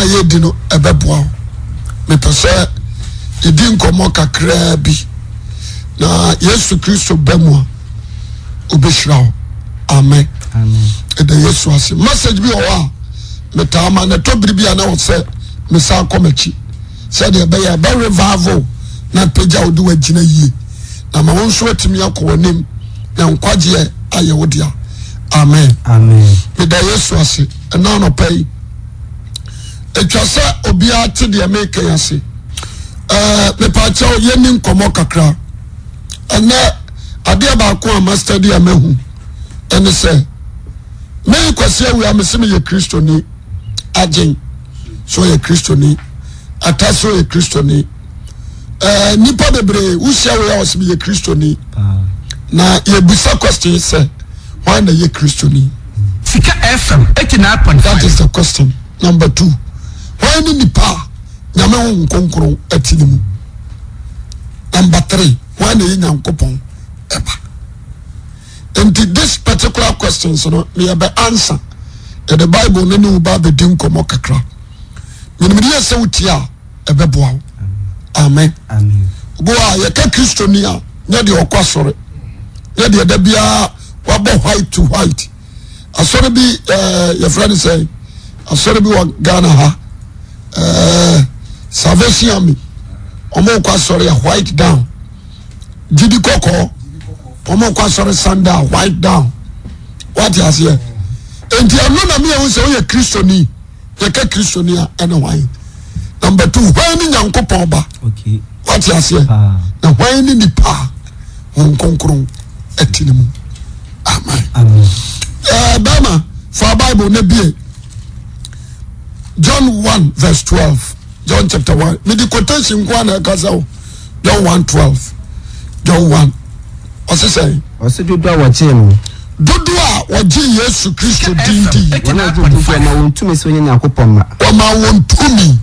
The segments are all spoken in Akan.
ye dino ebeboa me pese idi nkomo kakra bi na Yesu Kristo bemwa obeshira amen amen ede Yesu ase message bi owa metama na to biribi na wo se me sa komachi se de be ya be revival na peja odu agina yie na ma won so atimi akowanim na nkwaje aye wodia amen amen ede Yesu ase na no pay etwase obia te de make yase me pa cha yeni nkomo kakra ene ade ba ko master dia mehu ene se me Akwasi Awuah meseme ye Kristoni agen so ye Kristoni ataso ye Kristoni nipa bebre usia we oseme ye Kristoni na ye busa question se why na ye Kristoni Sika FM 89.5 that is the question number 2 why ni nipa nyame ho nkonkron atinimu number 3 why na ye nyankopon eba. And this particular question, so no, me be answer. In the Bible, no new Bible dim komo kakra. When me say utia, ebe boa. Amen. amen Boa, ye ka Kristonia, nya de okwasore. Nya de da bia wa bo white to white. Asore bi your friend say, asore bi wa Ghana ha. Salvation Army. Omo kwasore white down. Jidi koko. Omo kwa sorry sandal white down. What you say? And you know na me who say you Kristoni. You ka Kristoni and why? Number 2, why ni nyankopon ba? okay What you say? Na why ni nipa won konkron etinimu. Amen. amen Bama for Bible na bie. John 1 verse 12. John chapter 1. Me di quotation kwa na kasa o. John 1:12. John 1. Ose say dodo a wache mu dodo a waje Yesu Kristo dindi wana dodo fo ma wontumi so nyanya akopoma o ma wontumi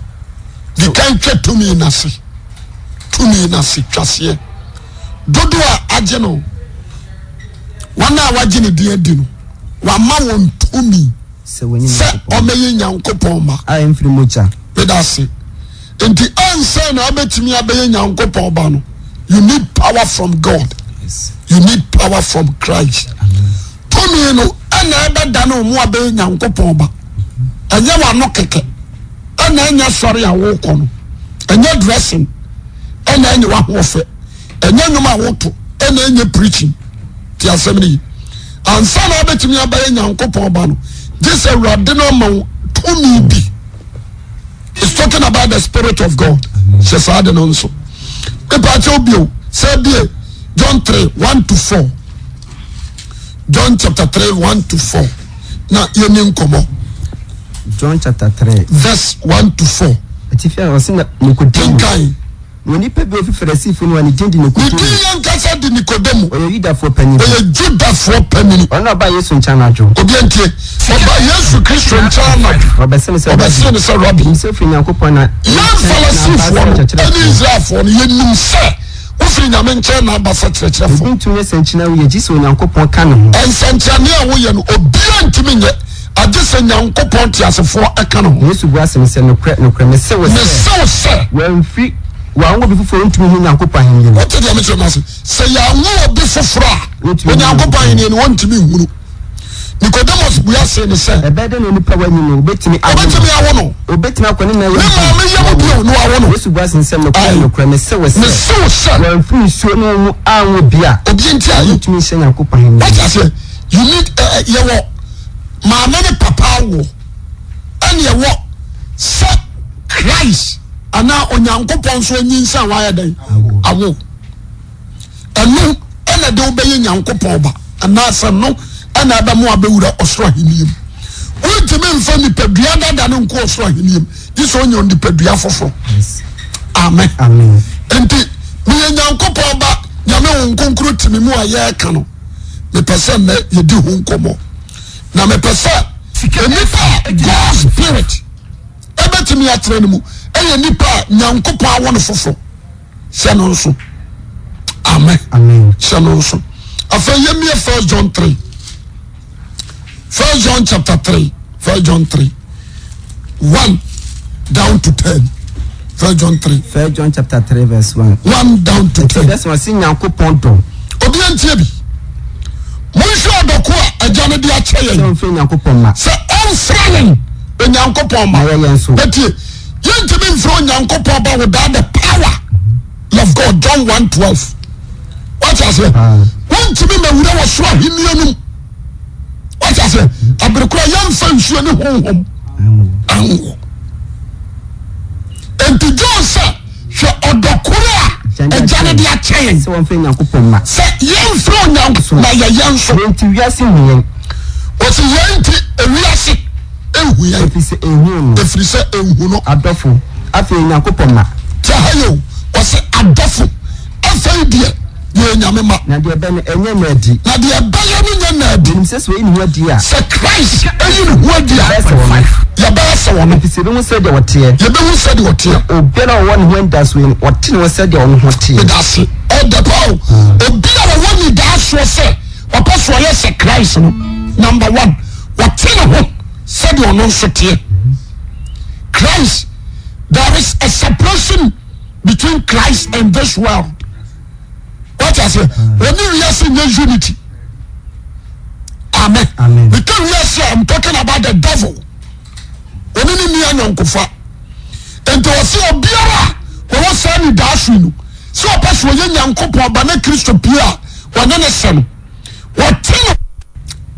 di kan twetumi nase tumi nase twase dodo a aje no wana waje ne di adi no wa ma wontumi se wonyi se o meye nyankopoma a emfiri mocha bedase enti ansa na obetimi abeye nyankopon ba no you need power from God. yes You need power from Christ. Tumi no ana ebe da no mu abe nyankopon ba. Anya wa no keke. Ana anya sori awo ko no. Anya dressing. Ana anya wa hofe. Anya nyuma awoto. Ana anya preaching. Ti asemi. Ansa na obetumi abe nyankopon ba no. This a rod no ma tumi bi. It's talking about the Spirit of God. She said no nso. E pa che obio. Say bie John 3:1-4. John chapter 3:1-4. Now you name come on. John chapter 3 verse 1-4. atifia wasina Nikodemo Tinkai. woni pebi ofifresi funu ani dindi Nikodemo Ni di yankasa di Nikodemo. oyo Yuda fo panini Oye Juda for penny. ona ba Yesu nchana ajo Obientie. Oba Yesu Kristo nchana. obeseme se Obasene se Rabbi. se fini akopon na Yan falasifo no. Ani Israelfo no yenum se. Ofiri nyame nche na abasa kyerɛkyerɛfo. bintu senchina wo ye jiso nyankopon ka no Ensantiane a wo ye no obia ntimi nye. Agese nyankopon tiasefo aka no. Yesu bu asem se no kre me se wo Me se se. wamfi wango bi foforo ntumi hu nyankopon ahenye What did you mention us? Say ya wo bi foforo. When nyankopon yin ni wontimi hunu. Nicodemus bu ya se ne se. ebede no nipa wanyi no obetimi Obetimi awo no. obetimi akwane na Me ma me yam bi no awo no. Yesu bu asem se no kre me se wo se Me se. wamfi nsuo no mu anwo bia Obi enti ayi. ntumi hye nyankopon ahenye What I say? You need yewo mama ne papa wo. Ani yewo se Christ ana onyankopon so nyinsa wa ya dan. Awo. Enu ena de obeye nyankopon ba. Ana asem ana aba mu abewura osoro aheniem. Wontime mfa nipadua dada no nko osoro aheniem. This onye nipadua foforo. Amen. amen Enti me nyankopon ba nyame wo nkonkro timi mu aye ka no. Me pese na ye di ho nkomo. Na me pese nipa God spirit. Ebetimi atre no mu. Eye nipa nyankopon awo no foforo. Se no nso. Amen. amen Se no nso. Afa yemi 1 John 3. 1 John chapter 3. 1 John 3. 1 to 10. 1 John 3. 1 John chapter 3 verse 1. 1 down to 10. That's what sin Yankopon do. Obiantie bi. Monhwe odoko a agya de ache yen. So mfe Yankopon ma. Se onfranen Yankopon ma. Betie. Yentimi mfro Yankopon ba without the power of God. John 1:12. What I say? Wentimi me wura wo so ahinianum. What I say? Abrekura yamfa nsuo ne honhom. Anwo. Enti John say hwe odokoro a agya de ache yen. So mfe Yankopon ma. Se yemfro Yankopon na yenso. Enti wiase nyen. O se yenti ewiase ehu ya. Efiri se ehu no adofo. Afi Yankopon ma. Tahayo o se adofo. Afi die ye nyame ma. Na de be enye na adi. Na de be ye ni na adi. Nim se so eni ho adi a. Se Christ eyi ni ho adi a. Ya ba se wono. Efiri mu se de wote. Ye be hu se de wote. Obiara won ho ndas we wote no se de on ho te. That's it. All the power. Obiara won ni da so se. Opa so ye se Christ no. Number 1. Wote no ho se de on so te. Christ, there is a separation between Christ and this world. What I say? When you see no unity. Amen. Amen. Because we say I'm talking about the devil. When you need an unkufa. And to see a biara, we will send you dashing. So a person when you unkupa, but not Christian Pia, when you listen. What thing?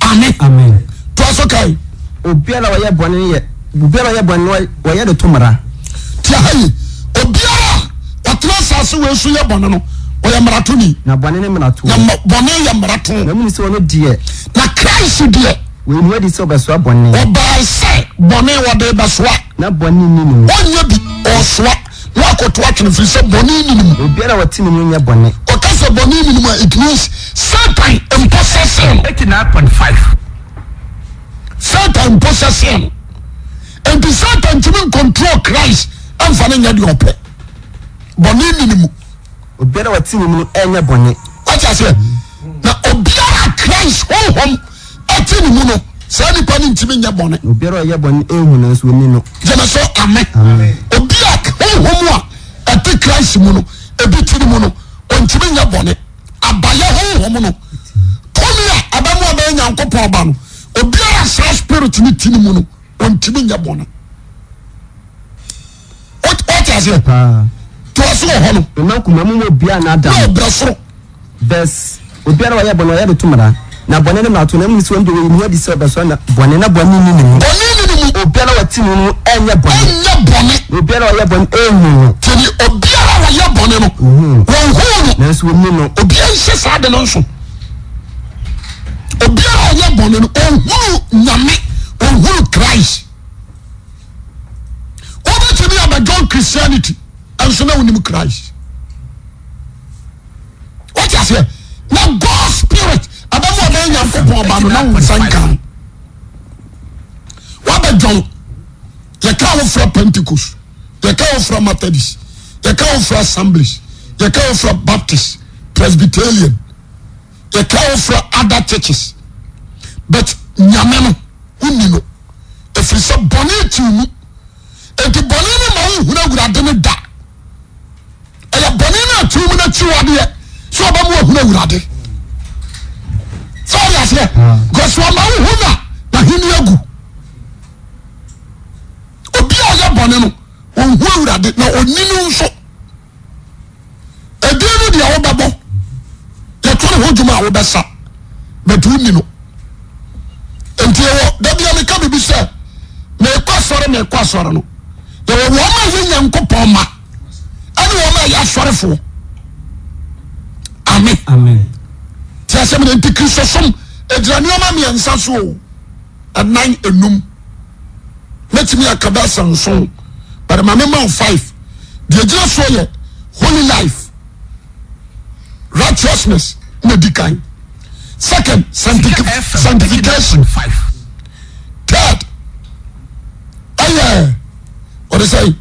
Amen. Amen. To us okay. Obiara wa ye bone ye. Obiara ye bone wa ye de tomara. Tia hayi. Obiara, what trust we so ye bone no. Oya maratoni na bone ne marato na bone ya marato na mu se wono die na Christ die we mu adi se obesoa bone oba se bone wode besoa na bone ni ni onya bi osoa na akoto atwene fi se bone ni ni obiara wati ni nya bone o ka se bone ni ni it means Satan possessing 89.5 Satan possessing and the Satan to control Christ and for nya di ope bone ni ni obiara wati ni mu enya bone what I say na obiara Christ honhom ati ni mu no sa ni pa ni ntimi nya bone obiara ye bone ehu na so ni no jena so amen obiara honhom a ati Christ mu no ebiti ni mu no ontimi nya bone abaye honhom no komi a abamu aba Nyankopon aba no obiara sa spirit ni tini mu no ontimi nya bone what I say to aso ho no na kuma mu obiara na adam no brasoro bes obiara wa ye bone wa ye de tomara na bone ne marato na mu se wonde we mu adi se obesoa na bone na bone ni ni obiara wati ni mu enya bone obiara wa ye bone ehu tini obiara wa ye bone no wonhu na so ni no obiara se sa de no so obiara wa ye bone no onhu nyame onhu Christ oba tini abajon Christianity and so now we need Christ. What you say? Now God's spirit. I don't know when you come from, but now we sankan. What about John? You come from Pentecost. You come from Methodist. You come from Assemblies. You come from Baptist, Presbyterian. You come from other churches. But nyameno, unino. If it's a bonnet you, and the bonnet man who would have done that. Aya bonina tu mu na chiwade so ba mu ohuna wurade so ya se goso ma ohuna na hini agu obi aya bone no ohuna wurade na oninu nso edinu dia wo babo ye to ne hojuma wo besa betu ni no entiwo da bia me ka bibi se me kwa sore no ye wo ma ye Nyankopon ma sorry amen amen tia se me nti Kristo som edrani o ma me ansa so anan enum metimi akaba sanson but my member 5 the ejira so ye holy life righteousness medical second sanctification 5 third what is say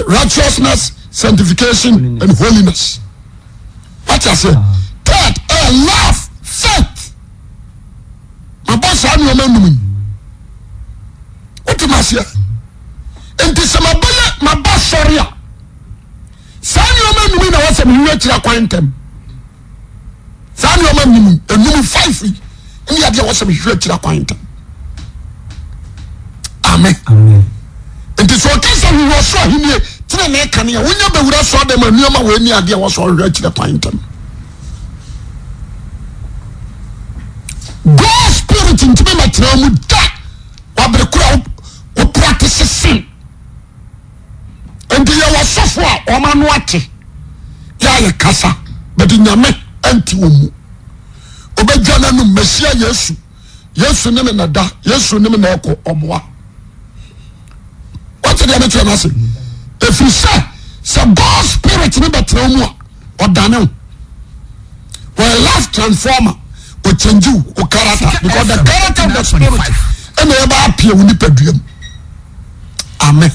righteousness sanctification and holiness. What I say? Third, love, faith. My boss, I'm your man. What am I saying? And this is my me hwe tira kwantem sa ne o ma nim enum 5 ni ade wo se me hwe tira kwantem amen enti so kesa wi wo so hini tira na ka ne wonya bewura so de ma nuoma we ni ade wo so hwe tira kwantem God spirit into me matra mu da wa brekura o practice sin enti ye wo sofo a o ma no ate ya ye kasa but nyame anti wo mu obejana no mesia yesu ne me nada yesu ne me na eko oboa what did I tell you say if you say God spirit ne betra mu a odane well life transformer o change you o character because the character of the spirit and e ba apia woni paduam amen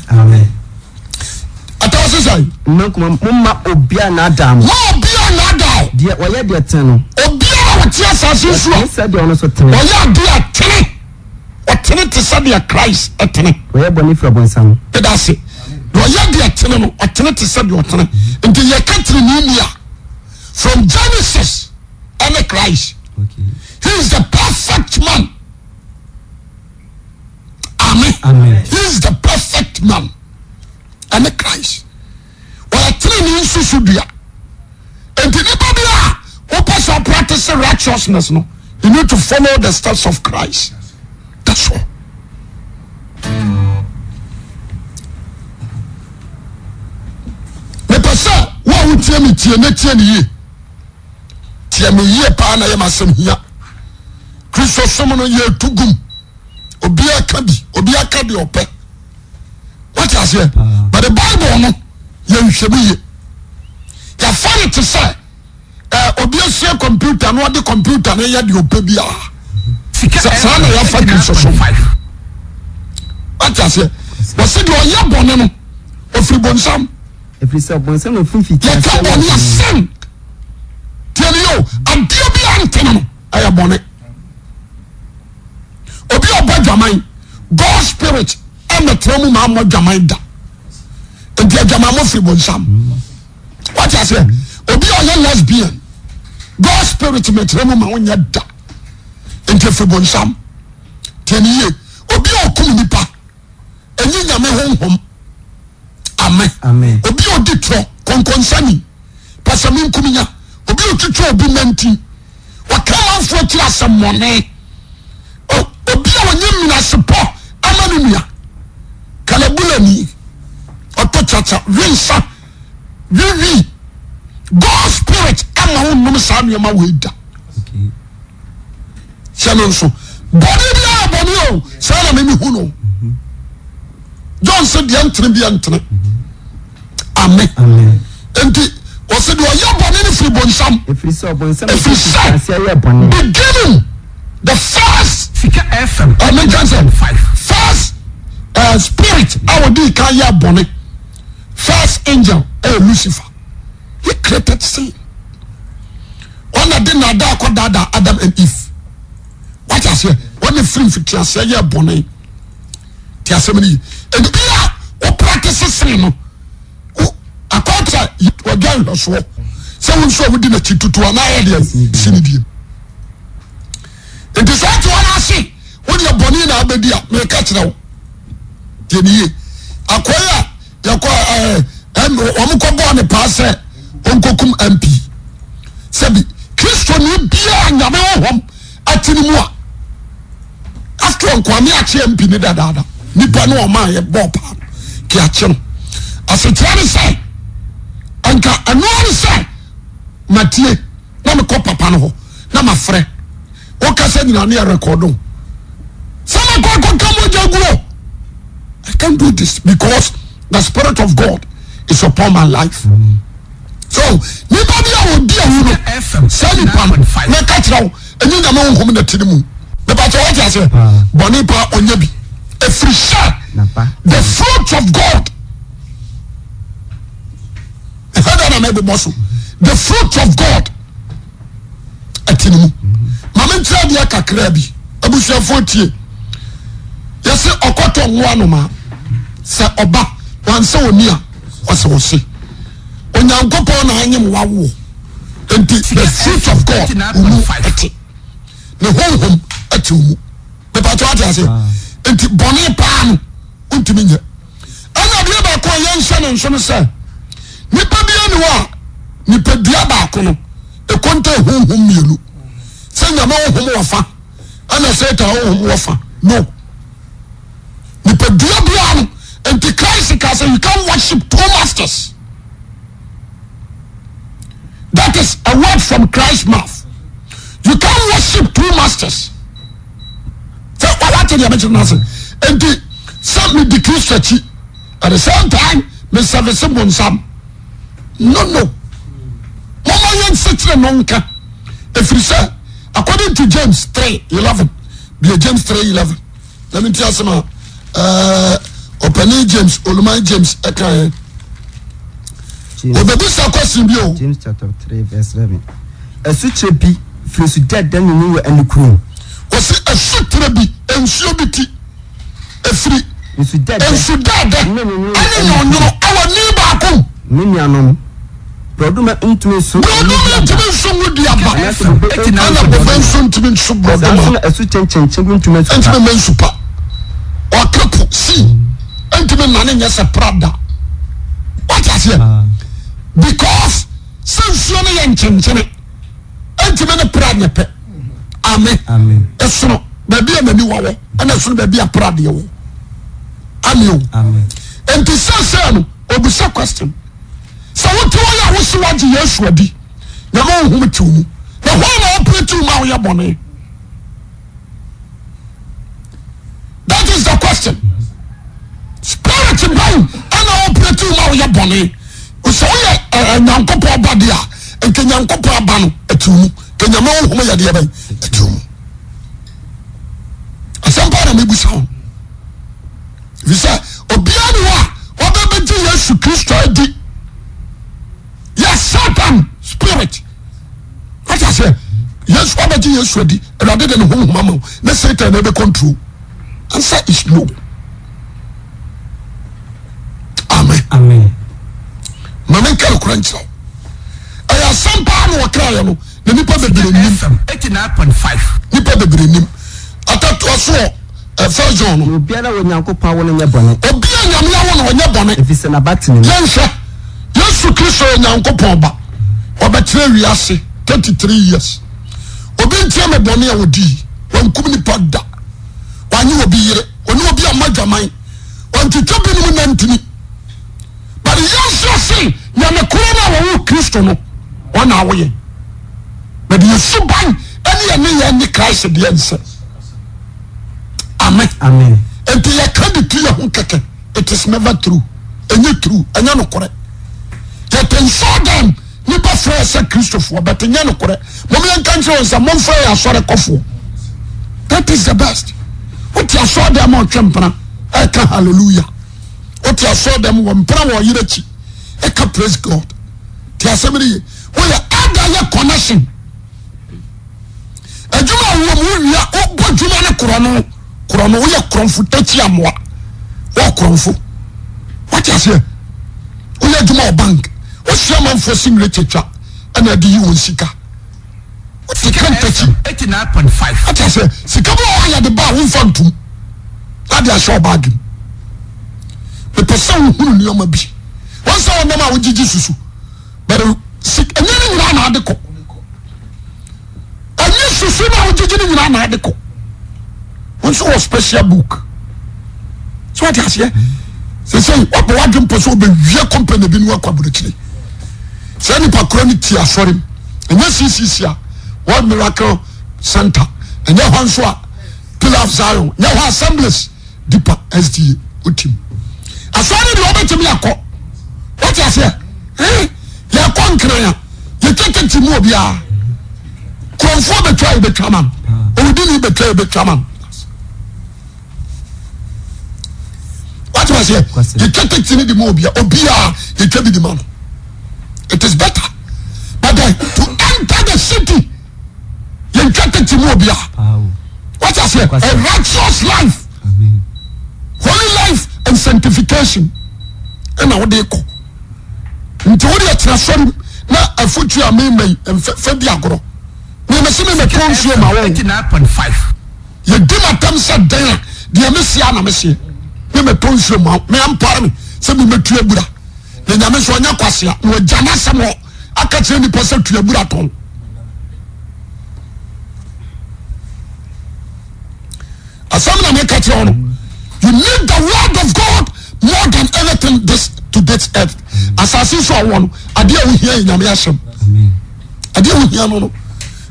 atawse say mumma obia na adam obia na adam de oye de teno obia wo tia asase so se de ono so tene oye de atene o tene te se de Christ atene oye boni fra bonsam e da se oye de atene no o tene te se de o tene nti ye kantri ni nia from Genesis and Christ. Okay. He is the perfect man. Amen. He is the perfect man. And the Christ. Well, training in Susubia. And anybody who person practice righteousness, no, you need to follow the steps of Christ. That's all. The person who tell me tia me ye pa na ye masem hia Kristo som no ye tugum obi aka bi ope what I say but the Bible no ye nhwebu ye ya find to say obi asie computer no de computer na ye de ope bia sa na ya fa Kristo som what I say but say do ye bone no ofri bonsam efri se bonsam no funfi ya ka bone ya sin tell you and be antene I am bone obi oba dwaman God spirit and the tramu ma mo dwaman da enti dwaman mo fi bonsam what I say obi oye lesbian God spirit me tramu ma wonya da enti fi bonsam tell you obi okum nipa enyi nyame honhom amen obi odi tro konkonsani pasami nkuminya obi otutu obi nanti wakala afro tira samone obi awonye mina sepo amanunia kalabulani otochacha winsa vivi God spirit ama wonum sa nuoma weda okay chano so body bia body o sa na me hu no John said the entry be entry amen enti o said do ya bone ni free bonsam efri se bonsam beginning the first Sika FM first spirit our do can ya bone first angel Lucifer he created sin one that did not die Adam and Eve what I say when the free fit say ya bone ti asemani and bia o practice sin no akota wagan lo so se won so wudi na chitutu na ya de sinidie it is what one see when you boni na abedi a me ka kire wo teniye akoya yakwa omukọbọ ne paase onkokum MP sebi Kristo ni bia nyame honhom atinimu a after nkwame ache MP ni dadada nipa no o ma ye bopa ki ache no asetrani say anka anori say matie na me ko papa no ho na mafre o kasa nyina na recordo sama ko kamo jaguo I can't do this because the Spirit of God is upon my life. So, nobody will be a woman. Sally Pam, no catch now, and you know whom the Tidimu. The Pacha, what I say, Bonipa Onyabi, a free shot, the fruit of God. The fruit of God. A Tidimu. Mamantra diaka krabi, Abusha 40. Yes, Okoto Wanoma. Sa oba wansa onia wase wose onyankopɔn na anyem wawo enti the fruit of God umu ete ne honhom ete umu me pato ate ase enti bɔne paa no untimi nye ana bia ba ko yenhye ne nso no se nipa bia ne wa nipa dua ba ko no e konta honhom mienu se nyama honhom wafa ana satan honhom wafa no nipa dua bia no enti Christ ka say you can't worship two masters. That is a word from Christ's mouth. You can't worship two masters. So what did you mention? And some me decrease church at the same time me service someone some. No. Mama yen sitting nonka. If you say according to James 3:11, be James 3:11. Let me tell you some. Opening James, Olumai James, Ekaye. James chapter 3 verse 11. A such a be for dead than you knew and the crew. Was it a sutrabi and subiti? A free. If you dead, and so dead, I don't know our neighbor. Minianum. Produma intimacy. With the above. To be so brother. A such a change to men super. Or couple, see. Intimate man is a Prada. What is it? Because since you are in Chinchini, intimate Prada. Amen. It's no, baby, I'm a new one, and as soon baby a Prada. Amen. And to say, or be so question. So what do I wish you want to use ready? The whole to me. The whole open to my bonnet. That is the question. Spirit mind and open to my bonnet. So a Yankopa Badia and Kenyankopa Bano a tomb. Kenyamo who may have a tomb. A sample may be sound. We say, Obianwa, whatever Jesus Christ did. Yes, Satan, spirit. What I say? Yes, whatever Jesus ready, rather than home, Mamma, let's say Satan never control. Answer is no. Amen. Mama can crunch. I have some power or cry. The Nipa be 89.5. Nipa be him. I thought to us a first John. Obiara when Yanko power in your bonnet. Obiara on your bonnet. If it's an abatin. Yes, to Christo and Yanko Pomba. Or betray Yassi 33 years. Obentia me bonnet would be one community padda. One you will be here. One you will be a major mind. One to tell me Anthony. But you say, you are the corner of Christo. 1 hour. But you should buy any Christ at the answer. Amen. And you can't clear Hunkake. It is never true. And you true. And you're not correct. That can show them. Nipa Freya Christopher, but in Yano correct. Mommy and country is a month for a sort of coffee. That is the best. What you saw them on Champana. Eka hallelujah. What you saw them one power yirachi. Eka praise God. Tia somebody. Well, add connection. A Juma woman, what Jumana Kurano, we are Kronfu, Techiamwa, or Kronfu. What you say? We are Juma Bank. What's your man for sing literature? And I do you in Sika. What's the can't touch you? 89.5. What I say? Sikabo, I had the bar in front of that is your bargain. The person who knew my be. Once I know my Jesus, but sick and then ran out the cook. I used to see my Jesus ran out the cook. Once a special book. So what I say? They say, what the one person be your company been work with the Send it a chronic tear for him. And yes, is here. One miracle center. And now one pillar of Zion. Now assemblies. Deeper SDA with him. I saw you over to me. What I say? You're conquering. You take it to Mobia. Conform the tribe, the chairman. Or didn't betray the chairman. What was it? You take it to the Mobia. Obia, you can be the man. It is better. But then to enter the city, you take it to Mobia. What I say? A righteous life. Holy life and sanctification. And now they call. nti wo de transform na afutu a me fa bi agoro me se me tonsuo ma wo 89.5 ye di matam se dan de me sia na me se me tonsuo ma me ampare me se me metu abura ye nyame so nya kwase a no jana samo aka kire ni pose tu abura ton asam na me ka kire ono you need the word of God more than anything to this earth. Assassin so one, I dear we hear in Yamiasham. I dear we hear no.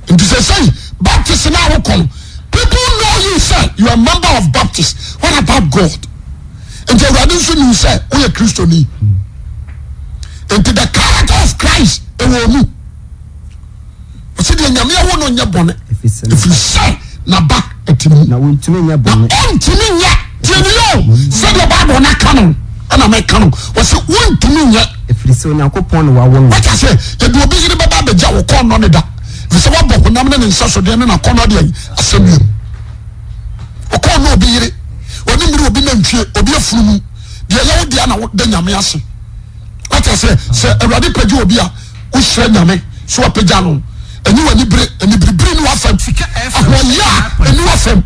And to say, Baptist now come. People know you say you are a member of Baptist. What about God? And the tradition you say, we are Christian. And to the character of Christ, it will move. But see, the Yamia won't on your bonnet. If you say, na back at me. Now, to me, your bonnet. To me, yeah. Say the Bible na canon. And I make canon. Was it one to me yet? If you say now, go upon what I say, you do busy the Baba Jaw corn on it. This is what Bob Naman and Sasso Diana and Corner assembly. O corn no be it. When you will be named or be a flu. The yellow Diana, what then Yamiasi. What I say, a radical Jobia, which send Yame, so a pejano. And you and the bring you off and and you off him.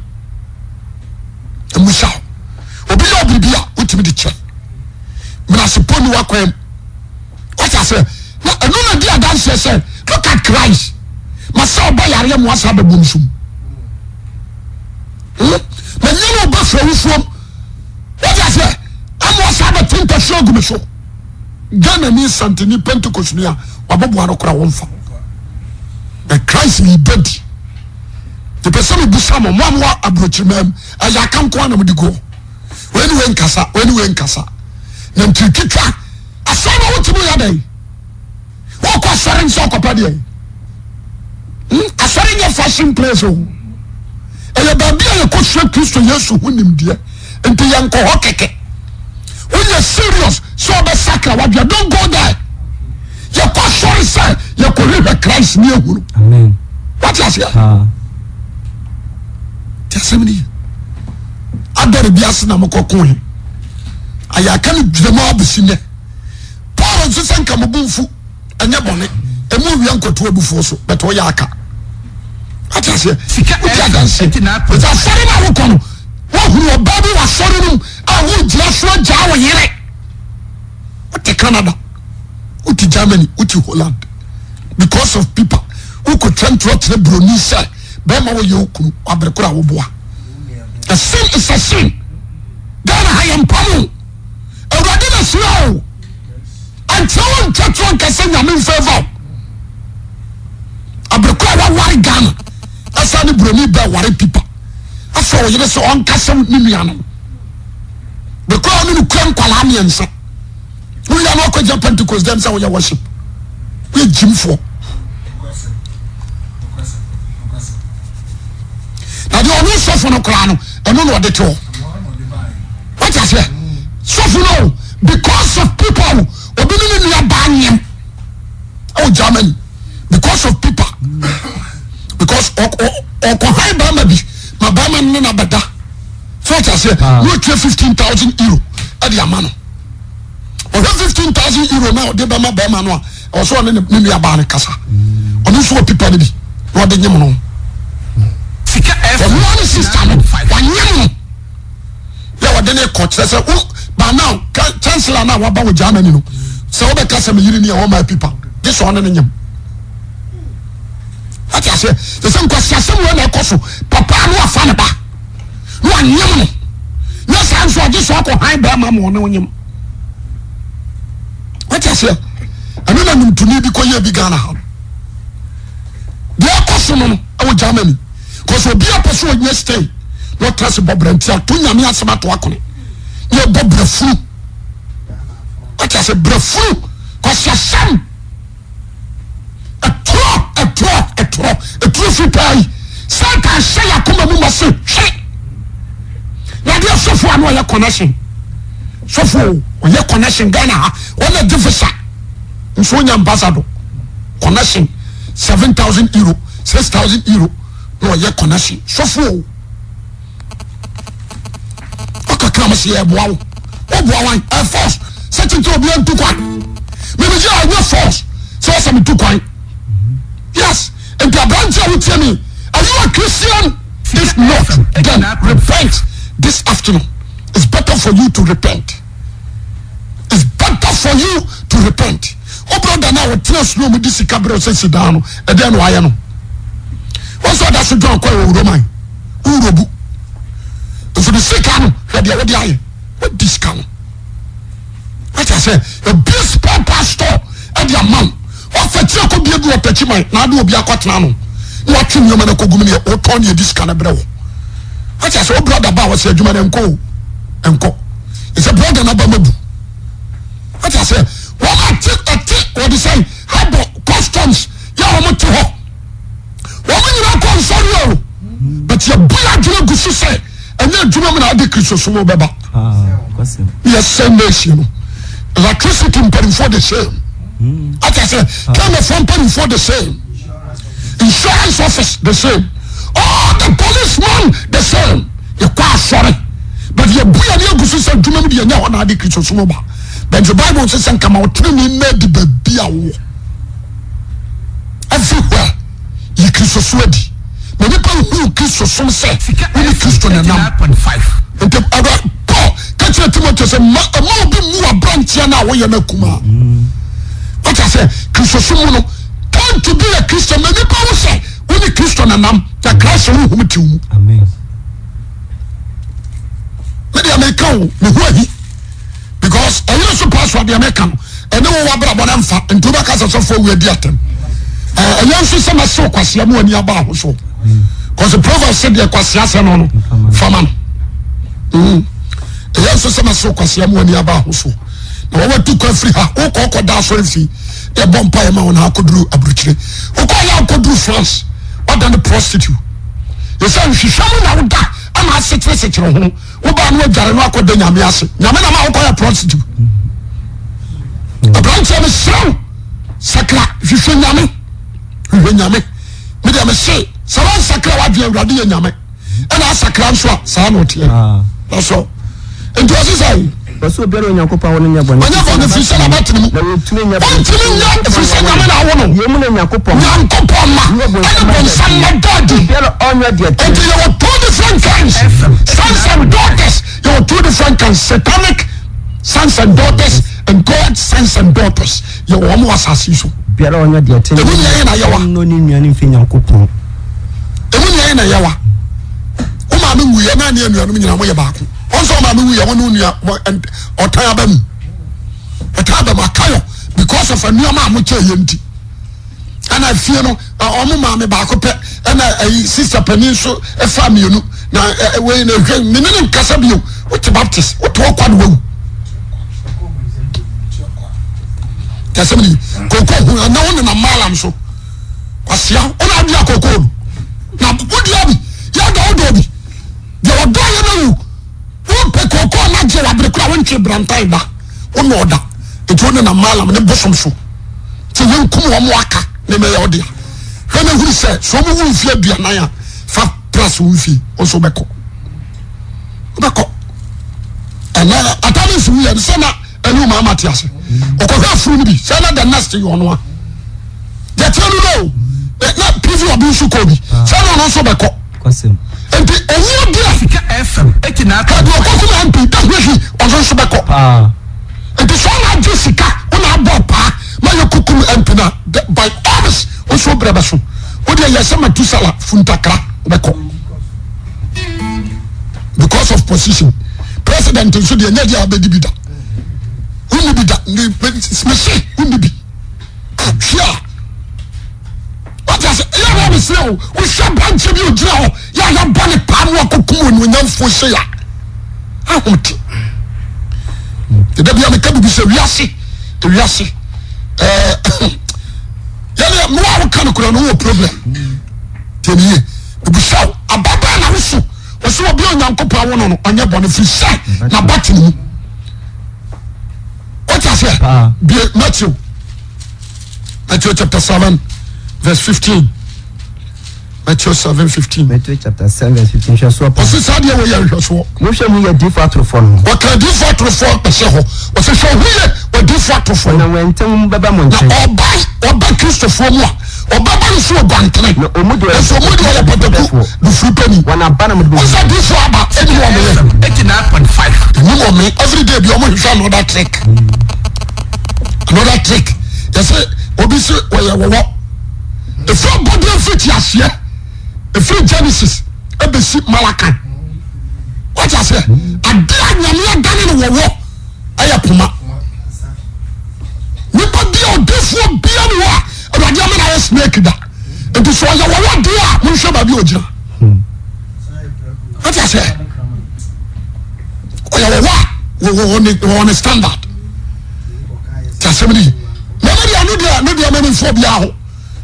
And we shall. Obi obibia utimi di che me na support wa kwam what I say na eno na dia dance say look at Christ masa oba yare mo asa babum sum na nyina oba frawufuom what I say am asa ba tinta shogu so Ghana ni santini Pentecost ni a wabobo arokora wonfa the Christ ni body the person who busam mo amwa abrochimam aya kan ko na mo di go when we nkasa na ntikitwa asana wotimo ya dai wo kwa sore nso kopa de asore nye fashion place o ele babia ye ko hwe Kristo Yesu hunim de enti ye nko ho keke when you serious so be sakra wa don't go there ye ko sore say ye ko read Christ ni ehuru amen what you say testimony adore biase na mokoko he aya kan dwema abusine Paul nso senka mobumfu anya bone emu wi ankoto abufu so beto ya aka atase sika etina za sare na woko no wo huru obabu wa sore num a wo jira so ja wo yire uti Canada uti Germany uti Holland because of people who could turn to the broni say be ma wo yoku abrekura wo boa. A sin is a sin. Then I am power. A radina slow. Until one church one can sing in favor. A broker worry Ghana. I saw the brony bear worry people. I saw you so on Castle Nimiano. The crown in the Clan Kalamians. We are not going to Pentecost, them say we worship. We Jim for. Now the only suffer no crown. I don't know what they told. What I say? So no, because of people, oh Germany, because of people, because high Bama be my Bama nina bada. So what I say? You pay 15,000 euro at the amano. Or 15,000 euro now. They Bama no. Also on the Mimi Abane Kasa. On this what people be. What they know. One sister, one young. There were then a coach. Say, oh, but now, Chancellor now about Germany. So the customer you need all my people. This one and him. What I say, the same question. Someone I call Papa no fan about. One young. Yes, I'm sure this one go high by my money. What I say, I don't know to me because you began a house. They are customer our Germany. Because we be a person when stay, not trust Bob Rentia, to Yami Asamato Akone. You Bob Brefu. What I say, Brefu, because your son. A trophy pay. Santa say, I come and must say, shit. Now, there's so far no connection. So far, when your connection, Ghana, what a difference. In Sonia Ambassador, connection 7,000 euro, 6,000 euro. No, your connection. So full. Okay, come see a wow. Oh, boy, Air Force. Setting to be on to one. Maybe you are force. So some too quiet. Yes. And the branch will tell me, are you a Christian? If not, then repent this afternoon. It's better for you to repent. It's better for you to repent. Oh brother, now we tell slow me this cabro says sit down and then why no. What's that should go call Roman? Urobu. So the second what this can? What I say, a best pastor and your mom. What for you could be able to touch my now do be a quatnano. What in your man could go or turn you this kind of bro. What I say, brother Bow said, you man and go. It's a brother Nabamu. What I say, what I take what they say, how about customs? Yeah, I'm to her. Woman, you are concerned, but your boy, I say, and then do not have the Christian Baba. Yes, same nation. Electricity paying for the same. As I said, telephone paying for the same. Insurance office the same. Oh, the policeman the same. You're quite sorry. But your boy and your sister do not be now on the Christian Baba. But the Bible says, and come out to me, made the baby. Everywhere, you Christian sweaty. Many people who Christian some say, we Christian and 9.5. And the other Paul, catch your Timothy say, more be more branch now, where you're not Kuma. What I say, Christian Sumono, time to be a Christian, many people say, we Christian and the Christ who to you. Amen. Maybe American, because I also pass for the American, and no one about them and to back us for we are them. I also say, my so Kwasiamu and Yaba so. Because the proverb said the Akwasi Awuah Faman. I also say my so Kwasiamu and Yaba so. Now I want to go free her. Oh, Coco Dash Renfi. A bumpire man how could do a breach. Oh, I could do France. What than the prostitute? You say she shall not die. I'm a situation. Oh, but I'm not Jarano Deniamias. Yamana Mao prostitute. A branch of a son. Sakra, if you say Yami. Yami. Medium say. Sawan sakra wa dia urade nyame ena sakra nso a saa no tie that's all enti o say so obiara onyankopon wono nya bone anya bone fi se na batini na wetumi nya bone fi se nyame na wono yemu na nyankopon ma ena bone sam na god obiara onwa dia enti you were two different kinds sons and daughters you were two different kinds satanic sons and daughters and God's sons and daughters you were more asasiso obiara onwa dia tene no ni nuane mfi nyankopon emunya na yawa o ma me wuye na ne anuanu nyina mo ye baako onso ma me wuye wonu nua otan abam akayo because of anu ma mo che yenti ana fie no o mo ma me baako pe ana sister panin so e fa mienu na we na hwe menene nkasa bio o te baptist o to kwad wo kasemni koko hu na wonu na malam so kwasia ona bia koko na budi abi ya da odobi de odo ya na wu wo pe koko na je wa bre kura wonche brantai ba wono oda etu ne na malam ne bosom so ti yenkum wo mo aka ne me ya odia hwe na huru se so mo wu fie aduana ya fa plus wu fie o so beko ana atami su ya se na enu ma amati ase okwa furu bi se na the next you ono a de tell no na preview obi su ko bi se no so beko kwasem enti owu dia Sika FM etina ka do ko kuma ampi ta hwehi ozo so beko enti so na Jessica una abo pa ma yokukum ampi na by honest o so breba so o dia yesema tusala funtakra beko because of position president so dia nyadi abedi bida uni bida ni smesi uni bi sure what is ya na say o sha branch bi o gira ho ya bone pa no akokum onu nyamfo se ya ahoti de bia me kabu bi se wiase ya no wa kan ko no problem teniye bu shaw ababa na wusu o so obi onyankopon awono no onye bone fi se na batini what is it Matthew chapter 7 verse 15 Matthew 7:15 Matthew chapter 7 verse 15 shall so pass so dia we ya hweso mo hwe mu ya di fatro fo no o ka di fatro fo pese ho o se so hwe o di fatro atofo na wentem baba mo nche oba Christopher mu oba ba nso obantere na omudo ya pataku du frupani wana bana mo do so this aba anyone 89.5 you know me every day be omo hwehwe another trick you say obi se wo if your body fit yasia if Genesis ebesi Malachi what you say adia nyame dane no wo aya puma nipa dia odefo bia no a awurade amana ya snake da enti so ya wo dia mo hwe ba bi ogira what you say oya wo on standard tasemri no dia many for bia ho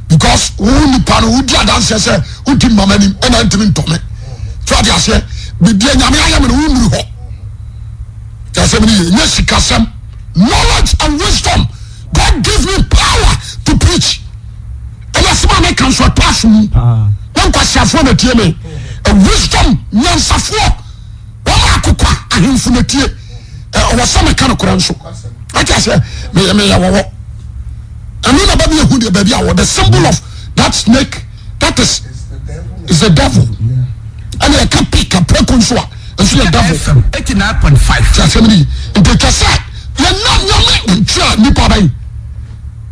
because who nipa no who dia dance say who tim mama ni e na ntimi ntome so dia say bibia nyame ayam no wuru ho tasemri nyesikasem knowledge and wisdom. God gives me power to preach. And that's why I can so pass me. One question for the team. A wisdom, nyansa for. Wama akukwa ahimfuneti. Wasama kana kuranso. What I say? Me yawo. And no baby who the baby awo. The symbol of that snake, that is the devil. And I can pick a preconsoa. And see the devil. 89.5. Just me. In the cassette. You're not nipa bai.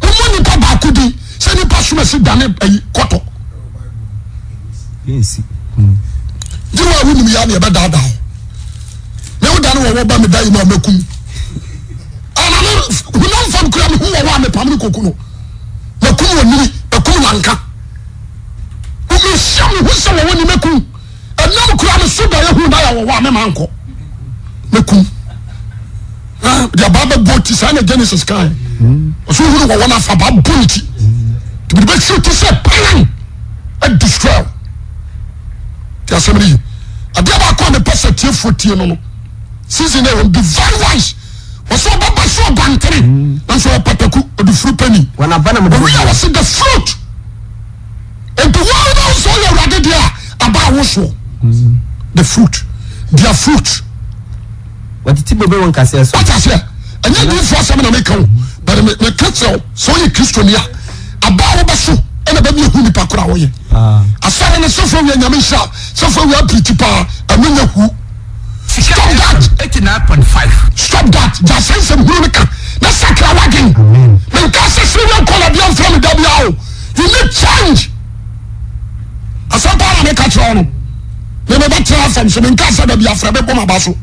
Omo nipa ba kudi. Se nipa suma si dane koto. Yes. Jiwa wunu mi ya na ebe dada. Me wo dane wo ba me dai ma mekum. Ana no hunan fam kura me hu wo wa me pam ni kokuno. Mekum wo ni, mekum lanka. O me sham hu se wo ni mekum. Enam kura me so da ye hu da ya wo wa me manko. Mekum. The Bible boat is in Genesis sky. So who know one of about bounty to be make sure to say pan and destroy. The assembly. I be about come the person tie 14 no. Season will be very wise. Was so baba so bantere. And so pataku the fruit penny. Wana bana mo do. We are see the fruit. And the world also already there about also. The fruit. Their fruit. What ti bebe won kase so. What I say? And you do for some na make am. But me catch so you Christiania. Aba wo beso e na ba mi hu ni pakura wo ye. Asare ne so for we nyame sha. So for we apiti pa amenya hu. Stop that. 89.5. Stop that. Just say some hurricane. Na sakra wagen. Men ka se se we call abian from WO. You need change. Asampa na me catch on. Me be try from so men ka se da bia fra be boma baso.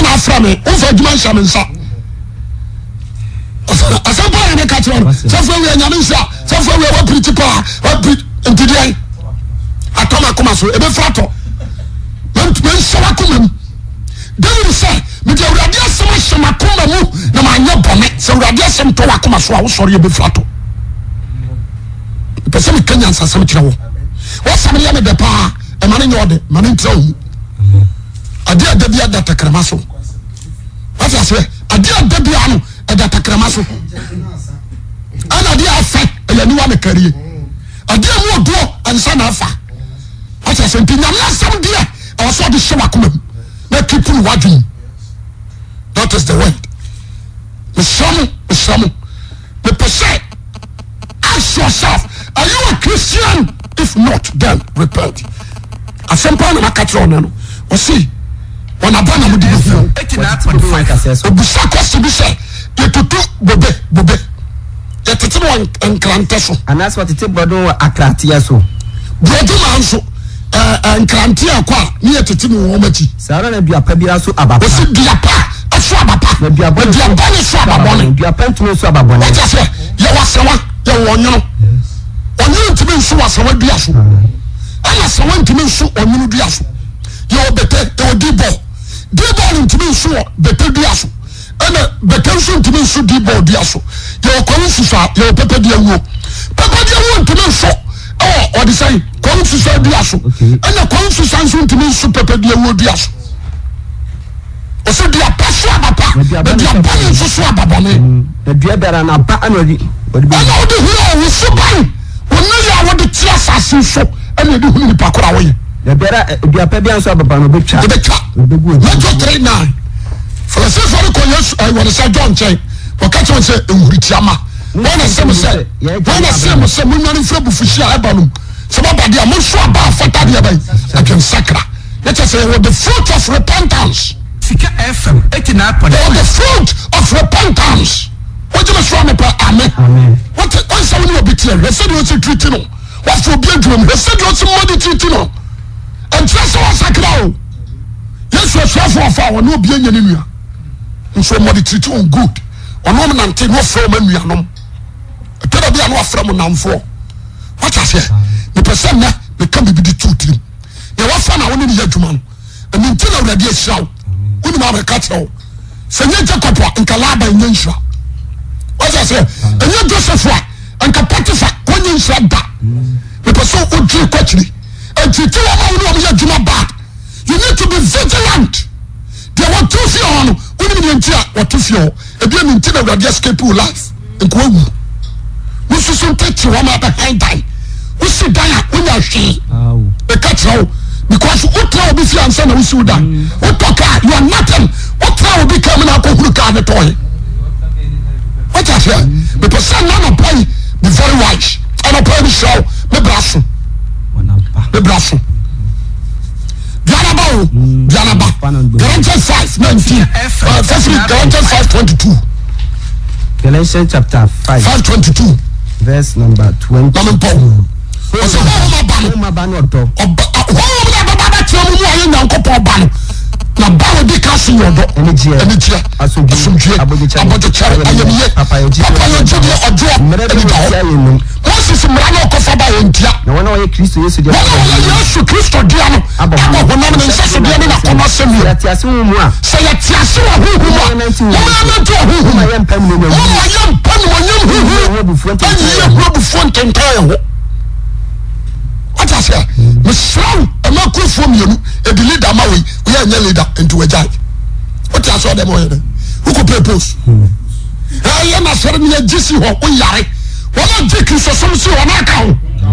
Na afra me o fa djuma nsa me nsa asampa na ka tro so fa we nyame nsa so fa we wa principal wa ntidien atoma koma so ebe frato men nsa wa koma David say me de urade asem hema koma mu na ma anya bone se urade asem to wa koma so a wo sori ebe frato pese me kanya nsa asem kire wo sam ya me de pa e mane nyode mane ntra hu adi adabia data kramaso what you say adi adabia no data kramaso ana dia afa ya ni wa me kariye adi mu odo ansa na afa what you say ntinya na sam dia I saw the show akomam na people wadun that is the word the shamu the person ask yourself, are you a Christian? If not, then repent. Asempa na makatro na no o see when abana mu di ho 89.5 obusa question bi say yetutu bobe yetete no enkrante so anas what tete bodo akratia so bodo man so enkrante akwa ni yetete no wo machi sara na duapa bia so abapa o see duapa aso abapa na duapa ni so ababone duapa ntumi so ababone what you say ye wasewa ye wonyo onyo ntumi so wasewa bia so ana sawa ntumi so onyo bia so ye bete ye dibo ntumi so bete bia so ana bete so ntumi so dibo bia so ye ko nsusa ye pepe dia wo ntumi so o de say ko nsusa bia so ana ko nsusa so ntumi so pepe dia wo bia so o so dia paso abapa dia bani so ababone na dia bera na ba anodi ana odi hu o so ban wonu ya wo de tia sase so ana edi hu ni pakora wo ye na bera duapa bia so ababa no betwa Matthew 3:9 for the sake of John Chen, for catch to say Enhuritiama. When I say Munani Frebufushia Ebanum, somebody a Musha Ba Fatadia, I can sacra. Let us say the fruit of repentance. Sika FM 89.5. The fruit of repentance. What you must run about? Amen. What someone will be clear? He said, what's a treating? What will be a dream? He said, what's somebody treating? And just so sacra. Yes, we're sure for our no being in and somebody treating on good. Or no man take no from me. I tell you, I'm from now for. What I say? The person that become the truth. You want fun, I want to hear to man. And until I ready a shout, we know a cattle. Send you Jacob and Calaba in Yensha. What I say? And you Joseph and Capatify when you said that. The person who drew quickly. And you tell them bad. You need to be vigilant. There were two fear when you what to fear. And then until I ready escape your life. And go. We should take you one behind time. We sit down when you see the cattle. Because what will be fear and son of Sudan? What talk you are nothing. What will be coming out of the car? What I say? Because son none of play be very wise. And I play the show. Me brasso. Me brasso. Dianaba. Galatians 5:19. Galatians 5:22. Galatians chapter 5. 5:22. Verse number 20. Na bawo di kasi yodo enijia asumdue abodechare ayemiye papa yojide ojo Moses mrana okofa ba yontia na wana oye Kristo Yesu dia Yesu Kristo dia no abo honam ne nsaso dia ne na kono semi yatiase hu mu a se yatiase wa hu hu ma na to hu hu ma yempam no hu hu bu fonten kai ho what I say Muslim amaku from you e be leader ma we are leader into a judge. What I saw them over there. Who could propose? I am a certain GC or Uyari. What a dick is a some so on account. No,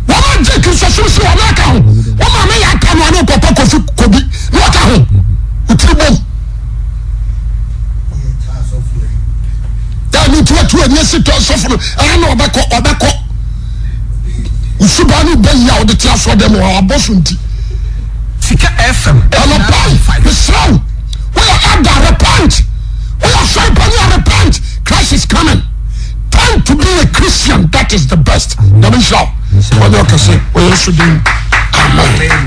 what a dick is a some so on account. What I come on Papa could be not at home. That need to a yes to suffer. I know about Usubani Benya or the class for them or Abosunti. Sika FM. The slow. We are at the repent. We are sorry, but we are repent. Christ is coming. Time to be a Christian. That is the best. Let me shout. What you can say? We should do. Amen.